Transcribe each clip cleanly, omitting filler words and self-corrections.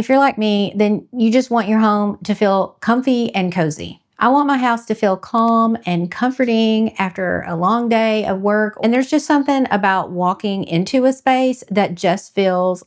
If you're like me, then you just want your home to feel comfy and cozy. I want my house to feel calm and comforting after a long day of work. And there's just something about walking into a space that just feels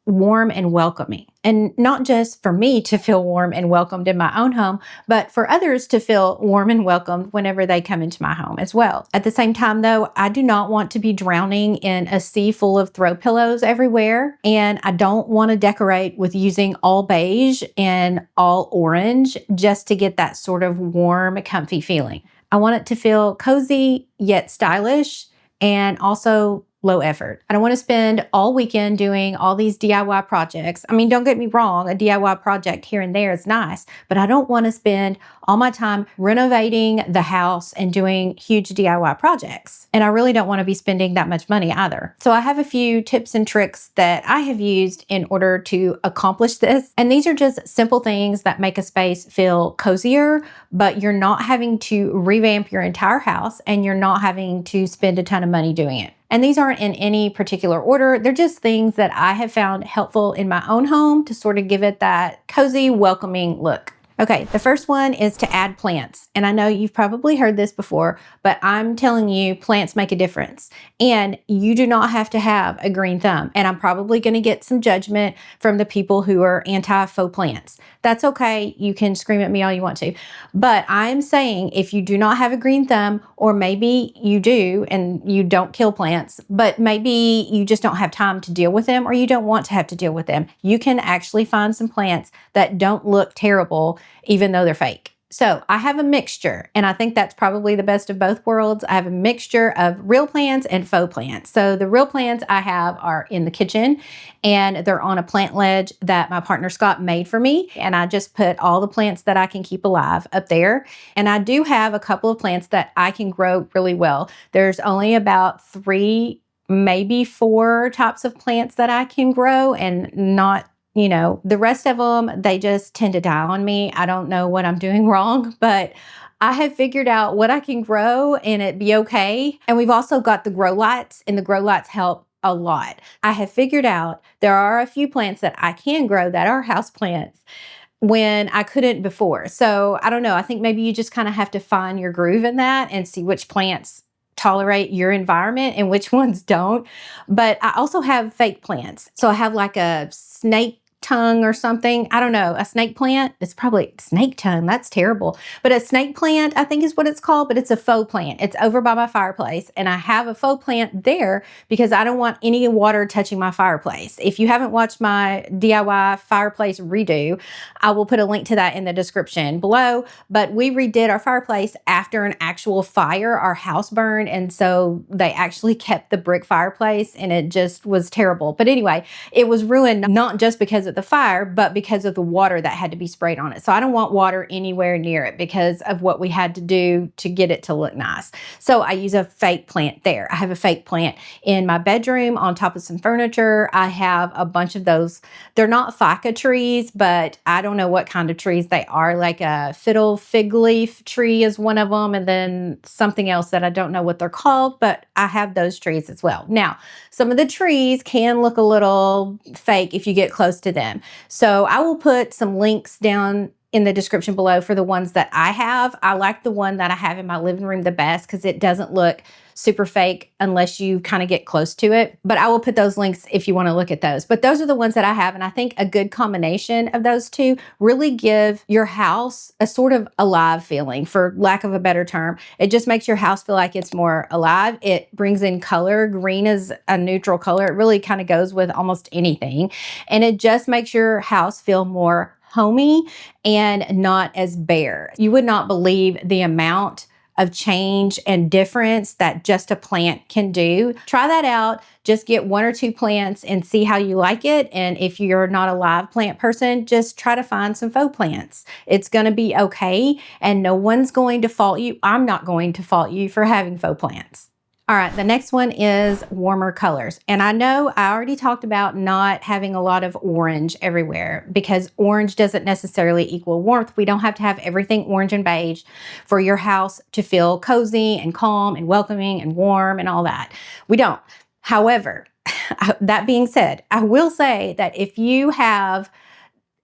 warm and welcoming. And not just for me to feel warm and welcomed in my own home, but for others to feel warm and welcomed whenever they come into my home as well. At the same time, though, I do not want to be drowning in a sea full of throw pillows everywhere. And I don't want to decorate with using all beige and all orange just to get that sort of warm, comfy feeling. I want it to feel cozy yet stylish and also low effort. I don't want to spend all weekend doing all these DIY projects. I mean, don't get me wrong, a DIY project here and there is nice, but I don't want to spend all my time renovating the house and doing huge DIY projects. And I really don't want to be spending that much money either. So I have a few tips and tricks that I have used in order to accomplish this. And these are just simple things that make a space feel cozier, but you're not having to revamp your entire house and you're not having to spend a ton of money doing it. And these aren't in any particular order. They're just things that I have found helpful in my own home to sort of give it that cozy, welcoming look. Okay, the first one is to add plants. And I know you've probably heard this before, but I'm telling you, plants make a difference. And you do not have to have a green thumb. And I'm probably going to get some judgment from the people who are anti-faux plants. That's okay. You can scream at me all you want to. But I'm saying if you do not have a green thumb, or maybe you do and you don't kill plants, but maybe you just don't have time to deal with them or you don't want to have to deal with them, you can actually find some plants that don't look terrible even though they're fake. So I have a mixture, and I think that's probably the best of both worlds. I have a mixture of real plants and faux plants. So the real plants I have are in the kitchen, and they're on a plant ledge that my partner Scott made for me. And I just put all the plants that I can keep alive up there. And I do have a couple of plants that I can grow really well. There's only about 3, maybe 4 types of plants that I can grow, and not the rest of them, they just tend to die on me. I don't know what I'm doing wrong, but I have figured out what I can grow and it be okay. And we've also got the grow lights, and the grow lights help a lot. I have figured out there are a few plants that I can grow that are house plants when I couldn't before. So I don't know. I think maybe you just kind of have to find your groove in that and see which plants tolerate your environment and which ones don't. But I also have fake plants. So I have like a snake tongue or something. I don't know, a snake plant. It's probably snake tongue. That's terrible. But a snake plant, I think is what it's called, but it's a faux plant. It's over by my fireplace. And I have a faux plant there because I don't want any water touching my fireplace. If you haven't watched my DIY fireplace redo, I will put a link to that in the description below. But we redid our fireplace after an actual fire. Our house burned. And so they actually kept the brick fireplace, and it just was terrible. But anyway, it was ruined not just because of the fire, but because of the water that had to be sprayed on it. So I don't want water anywhere near it because of what we had to do to get it to look nice. So I use a fake plant there. I have a fake plant in my bedroom on top of some furniture. I have a bunch of those. They're not ficus trees, but I don't know what kind of trees they are. Like a fiddle fig leaf tree is one of them, and then something else that I don't know what they're called, but I have those trees as well. Now, some of the trees can look a little fake if you get close to them. So I will put some links down in the description below for the ones that I have. I like the one that I have in my living room the best because it doesn't look super fake unless you kind of get close to it. But I will put those links if you want to look at those. But those are the ones that I have. And I think a good combination of those two really give your house a sort of alive feeling, for lack of a better term. It just makes your house feel like it's more alive. It brings in color. Green is a neutral color. It really kind of goes with almost anything. And it just makes your house feel more homey and not as bare. You would not believe the amount of change and difference that just a plant can do. Try that out. Just get 1 or 2 plants and see how you like it. And if you're not a live plant person, just try to find some faux plants. It's going to be okay. And no one's going to fault you. I'm not going to fault you for having faux plants. All right, the next one is warmer colors. And I know I already talked about not having a lot of orange everywhere because orange doesn't necessarily equal warmth. We don't have to have everything orange and beige for your house to feel cozy and calm and welcoming and warm and all that. We don't. However, that being said, I will say that if you have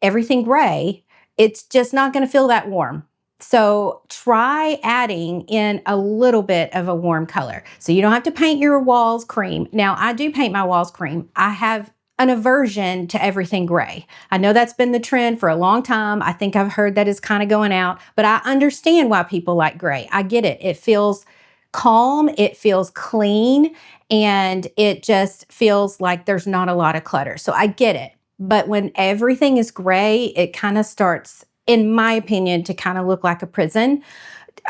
everything gray, it's just not going to feel that warm. So try adding in a little bit of a warm color. So you don't have to paint your walls cream. Now, I do paint my walls cream. I have an aversion to everything gray. I know that's been the trend for a long time. I think I've heard that is kind of going out, but I understand why people like gray. I get it. It feels calm, it feels clean, and it just feels like there's not a lot of clutter. So I get it. But when everything is gray, it kind of starts, in my opinion, to kind of look like a prison.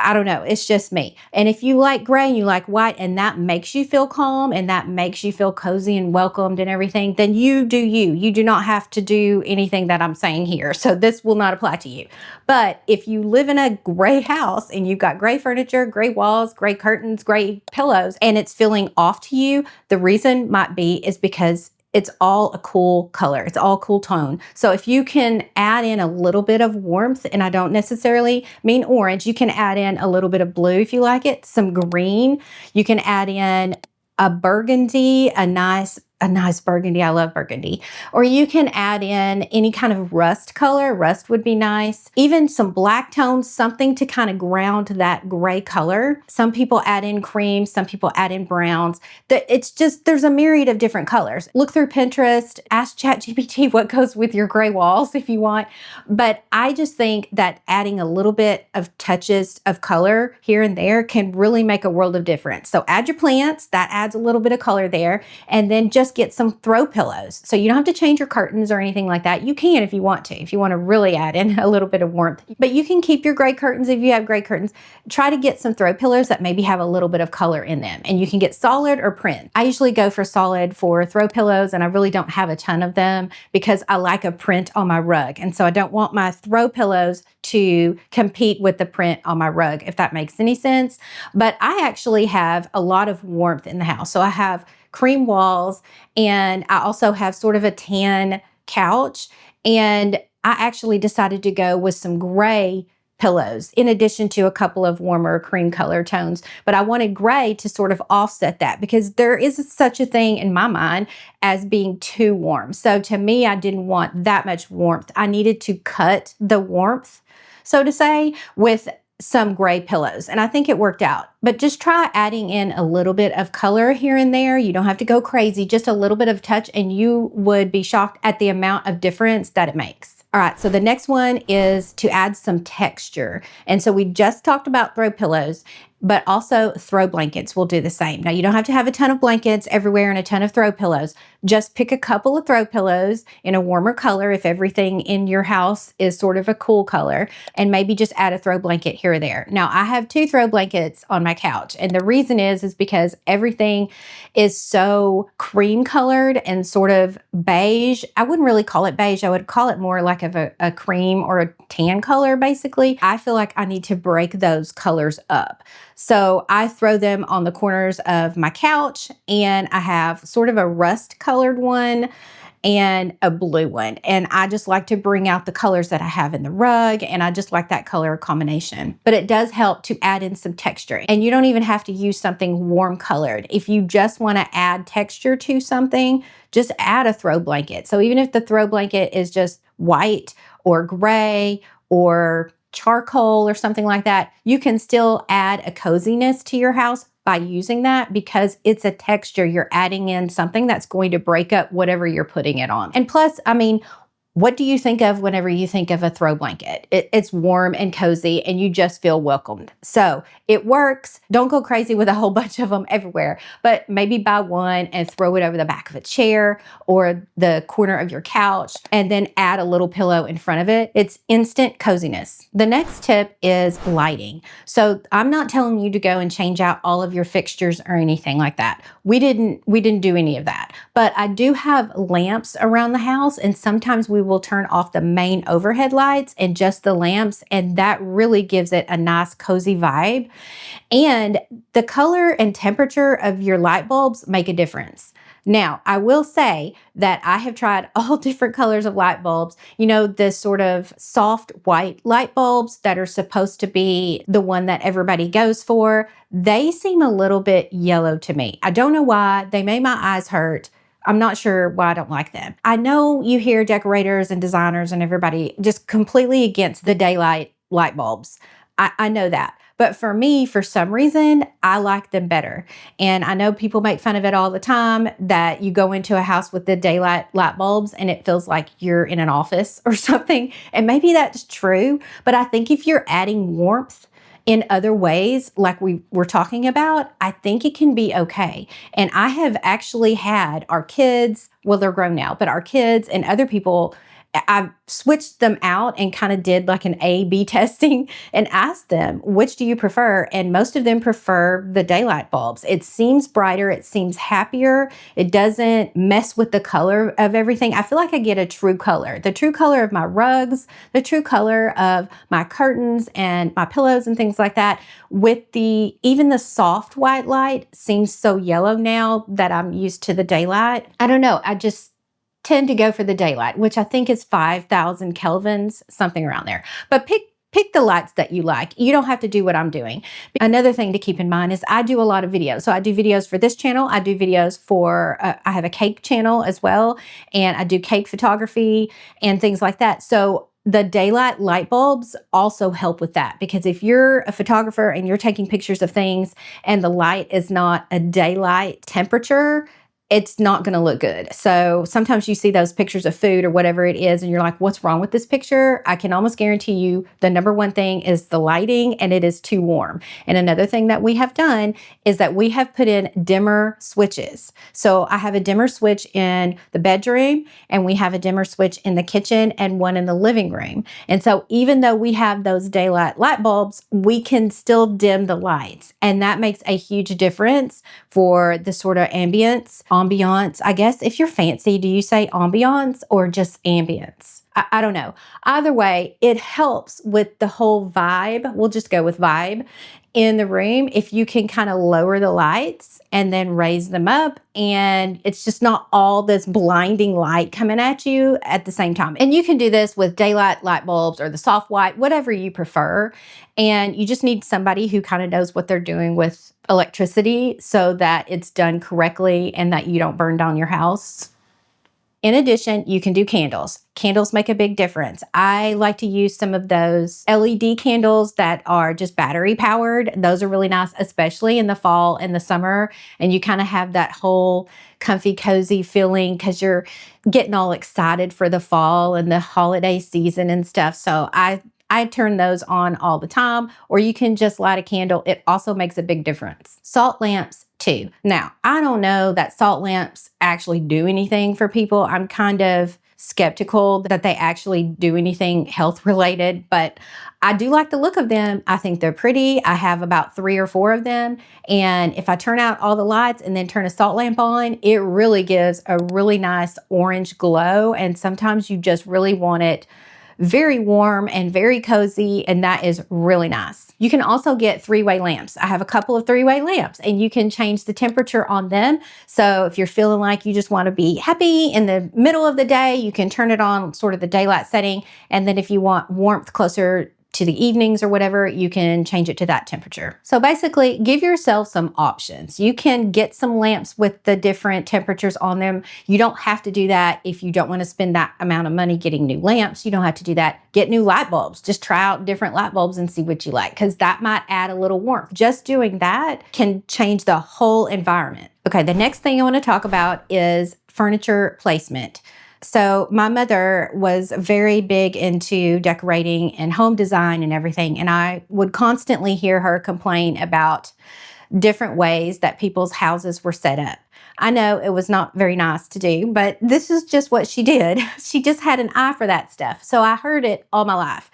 I don't know. It's just me. And if you like gray and you like white and that makes you feel calm and that makes you feel cozy and welcomed and everything, then you do you. You do not have to do anything that I'm saying here. So this will not apply to you. But if you live in a gray house and you've got gray furniture, gray walls, gray curtains, gray pillows, and it's feeling off to you, the reason might be is because it's all a cool color. It's all cool tone. So if you can add in a little bit of warmth, and I don't necessarily mean orange, you can add in a little bit of blue if you like it, some green. You can add in a burgundy, a nice burgundy. I love burgundy. Or you can add in any kind of rust color. Rust would be nice. Even some black tones, something to kind of ground that gray color. Some people add in cream. Some people add in browns. It's just, there's a myriad of different colors. Look through Pinterest. Ask ChatGPT what goes with your gray walls if you want. But I just think that adding a little bit of touches of color here and there can really make a world of difference. So add your plants. That adds a little bit of color there. And then just get some throw pillows. So you don't have to change your curtains or anything like that. You can if you want to really add in a little bit of warmth. But you can keep your gray curtains if you have gray curtains. Try to get some throw pillows that maybe have a little bit of color in them. And you can get solid or print. I usually go for solid for throw pillows, and I really don't have a ton of them because I like a print on my rug. And so I don't want my throw pillows to compete with the print on my rug, if that makes any sense. But I actually have a lot of warmth in the house. So I have cream walls, and I also have sort of a tan couch. And I actually decided to go with some gray pillows in addition to a couple of warmer cream color tones. But I wanted gray to sort of offset that because there is such a thing in my mind as being too warm. So to me, I didn't want that much warmth. I needed to cut the warmth, so to say, with some gray pillows. And I think it worked out. But just try adding in a little bit of color here and there. You don't have to go crazy, just a little bit of touch, and you would be shocked at the amount of difference that it makes. All right, so the next one is to add some texture. And so we just talked about throw pillows, but also throw blankets will do the same. Now, you don't have to have a ton of blankets everywhere and a ton of throw pillows. Just pick a couple of throw pillows in a warmer color if everything in your house is sort of a cool color, and maybe just add a throw blanket here or there. Now, I have 2 throw blankets on my couch, and the reason is because everything is so cream colored and sort of beige. I wouldn't really call it beige. I would call it more like of a cream or a tan color, basically. I feel like I need to break those colors up. So I throw them on the corners of my couch, and I have sort of a rust colored one and a blue one. And I just like to bring out the colors that I have in the rug, and I just like that color combination. But it does help to add in some texture. And you don't even have to use something warm colored. If you just want to add texture to something, just add a throw blanket. So even if the throw blanket is just white or gray or charcoal or something like that, you can still add a coziness to your house by using that because it's a texture. You're adding in something that's going to break up whatever you're putting it on. And plus, I mean, what do you think of whenever you think of a throw blanket? It's warm and cozy, and you just feel welcomed. So it works. Don't go crazy with a whole bunch of them everywhere, but maybe buy one and throw it over the back of a chair or the corner of your couch, and then add a little pillow in front of it. It's instant coziness. The next tip is lighting. So I'm not telling you to go and change out all of your fixtures or anything like that. We didn't do any of that, but I do have lamps around the house, and sometimes we will turn off the main overhead lights and just the lamps, and that really gives it a nice cozy vibe. And the color and temperature of your light bulbs make a difference. Now, I will say that I have tried all different colors of light bulbs. You know, the sort of soft white light bulbs that are supposed to be the one that everybody goes for. They seem a little bit yellow to me. I don't know why. They made my eyes hurt. I'm not sure why I don't like them. I know you hear decorators and designers and everybody just completely against the daylight light bulbs. I know that. But for me, for some reason, I like them better. And I know people make fun of it all the time that you go into a house with the daylight light bulbs and it feels like you're in an office or something. And maybe that's true. But I think if you're adding warmth in other ways, like we were talking about, I think it can be okay. And I have actually had our kids, well, they're grown now, but our kids and other people, I switched them out and kind of did like an A/B testing and asked them, which do you prefer? And most of them prefer the daylight bulbs. It seems brighter, it seems happier, it doesn't mess with the color of everything. I feel like I get a true color, the true color of my rugs, the true color of my curtains and my pillows and things like that. With even the soft white light seems so yellow now that I'm used to the daylight. I don't know, I just tend to go for the daylight, which I think is 5,000 kelvins, something around there. But pick the lights that you like. You don't have to do what I'm doing. Another thing to keep in mind is I do a lot of videos. So I do videos for this channel. I do videos for, I have a cake channel as well. And I do cake photography and things like that. So the daylight light bulbs also help with that, because if you're a photographer and you're taking pictures of things and the light is not a daylight temperature, it's not going to look good. So sometimes you see those pictures of food or whatever it is, and you're like, what's wrong with this picture? I can almost guarantee you the number one thing is the lighting, and it is too warm. And another thing that we have done is that we have put in dimmer switches. So I have a dimmer switch in the bedroom, and we have a dimmer switch in the kitchen and one in the living room. And so even though we have those daylight light bulbs, we can still dim the lights. And that makes a huge difference for the sort of ambience, I guess. If you're fancy, do you say ambiance or just ambience? I don't know. Either way, it helps with the whole vibe. We'll just go with vibe in the room if you can kind of lower the lights and then raise them up, and it's just not all this blinding light coming at you at the same time. And you can do this with daylight light bulbs or the soft white, whatever you prefer. And you just need somebody who kind of knows what they're doing with electricity so that it's done correctly and that you don't burn down your house. In addition, you can do candles. Candles make a big difference. I like to use some of those LED candles that are just battery powered. Those are really nice, especially in the fall and the summer. And you kind of have that whole comfy, cozy feeling because you're getting all excited for the fall and the holiday season and stuff. So I turn those on all the time, or you can just light a candle. It also makes a big difference. Salt lamps too. Now, I don't know that salt lamps actually do anything for people. I'm kind of skeptical that they actually do anything health related, but I do like the look of them. I think they're pretty. I have about 3 or 4 of them. And if I turn out all the lights and then turn a salt lamp on, it really gives a really nice orange glow. And sometimes you just really want it very warm and very cozy, and that is really nice. You can also get 3-way lamps. I have a couple of 3-way lamps, and you can change the temperature on them. So if you're feeling like you just want to be happy in the middle of the day, you can turn it on sort of the daylight setting. And then if you want warmth closer to the evenings or whatever, you can change it to that temperature. So basically, give yourself some options. You can get some lamps with the different temperatures on them. You don't have to do that if you don't want to spend that amount of money getting new lamps. You don't have to do that. Get new light bulbs. Just try out different light bulbs and see what you like, because that might add a little warmth. Just doing that can change the whole environment. Okay, the next thing I want to talk about is furniture placement. So my mother was very big into decorating and home design and everything. And I would constantly hear her complain about different ways that people's houses were set up. I know it was not very nice to do, but this is just what she did. She just had an eye for that stuff. So I heard it all my life.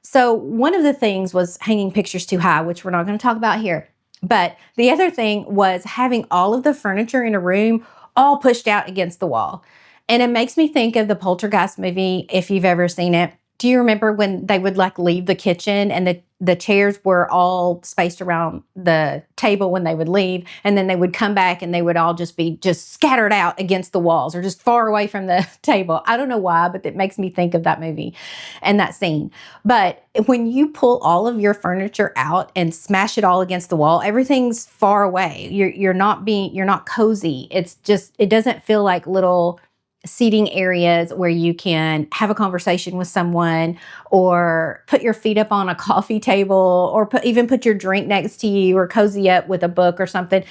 So one of the things was hanging pictures too high, which we're not going to talk about here. But the other thing was having all of the furniture in a room all pushed out against the wall. And it makes me think of the Poltergeist movie, if you've ever seen it. Do you remember when they would like leave the kitchen and the chairs were all spaced around the table when they would leave, and then they would come back and they would all just be scattered out against the walls or just far away from the table. I don't know why, but it makes me think of that movie and that scene. But when you pull all of your furniture out and smash it all against the wall, everything's far away. You're not cozy. It's just, it doesn't feel like little seating areas where you can have a conversation with someone or put your feet up on a coffee table or even put your drink next to you or cozy up with a book or something.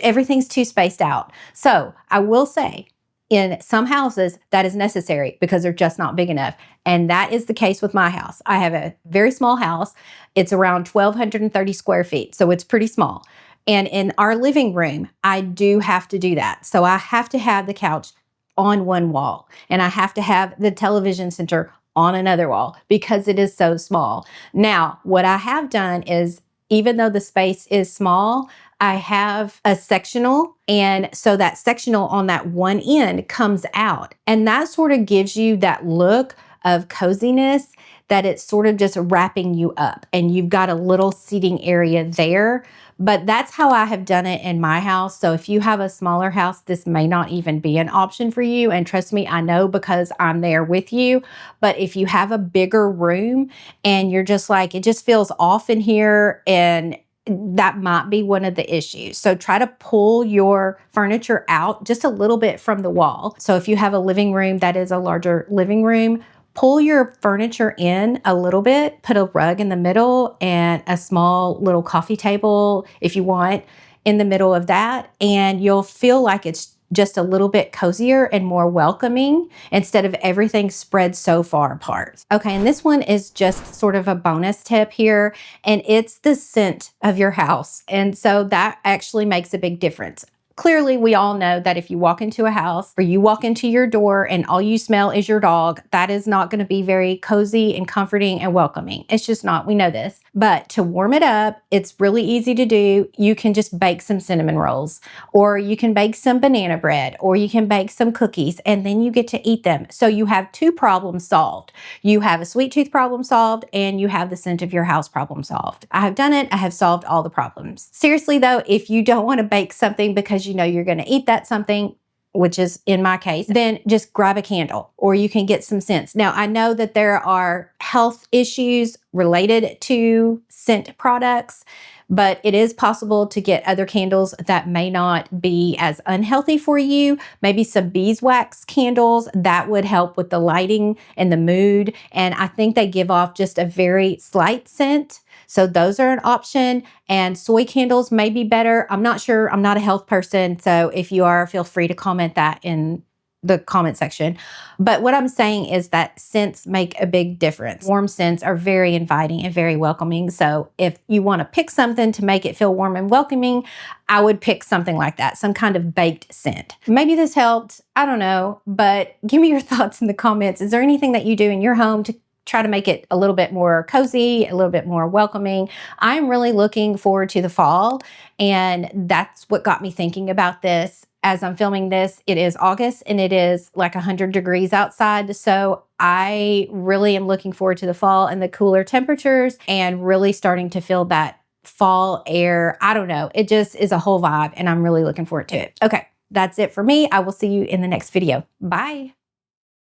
Everything's too spaced out. So I will say, in some houses, that is necessary because they're just not big enough. And that is the case with my house. I have a very small house. It's around 1,230 square feet, so it's pretty small. And in our living room, I do have to do that. So I have to have the couch on one wall, and I have to have the television center on another wall because it is so small. Now, what I have done is, even though the space is small, I have a sectional, and so that sectional on that one end comes out, and that sort of gives you that look of coziness, that it's sort of just wrapping you up and you've got a little seating area there. But that's how I have done it in my house. So if you have a smaller house, this may not even be an option for you. And trust me, I know because I'm there with you. But if you have a bigger room and you're just like, it just feels off in here, and that might be one of the issues. So try to pull your furniture out just a little bit from the wall. So if you have a living room that is a larger living room, pull your furniture in a little bit, put a rug in the middle and a small little coffee table, if you want, in the middle of that. And you'll feel like it's just a little bit cozier and more welcoming instead of everything spread so far apart. Okay, and this one is just sort of a bonus tip here, and it's the scent of your house. And so that actually makes a big difference. Clearly, we all know that if you walk into a house or you walk into your door and all you smell is your dog, that is not going to be very cozy and comforting and welcoming. It's just not. We know this. But to warm it up, it's really easy to do. You can just bake some cinnamon rolls, or you can bake some banana bread, or you can bake some cookies, and then you get to eat them. So you have two problems solved. You have a sweet tooth problem solved, and you have the scent of your house problem solved. I have done it. I have solved all the problems. Seriously though, if you don't want to bake something because you know you're going to eat that something, which is in my case, then just grab a candle, or you can get some scents. Now, I know that there are health issues related to scent products, but it is possible to get other candles that may not be as unhealthy for you. Maybe some beeswax candles that would help with the lighting and the mood. And I think they give off just a very slight scent. So those are an option, and soy candles may be better. I'm not sure. I'm not a health person. So if you are, feel free to comment that in the comment section. But what I'm saying is that scents make a big difference. Warm scents are very inviting and very welcoming. So if you want to pick something to make it feel warm and welcoming, I would pick something like that, some kind of baked scent. Maybe this helped. I don't know, but give me your thoughts in the comments. Is there anything that you do in your home to try to make it a little bit more cozy, a little bit more welcoming? I'm really looking forward to the fall, and that's what got me thinking about this. As I'm filming this, it is August and it is like 100 degrees outside. So I really am looking forward to the fall and the cooler temperatures and really starting to feel that fall air. I don't know. It just is a whole vibe, and I'm really looking forward to it. Okay, that's it for me. I will see you in the next video. Bye.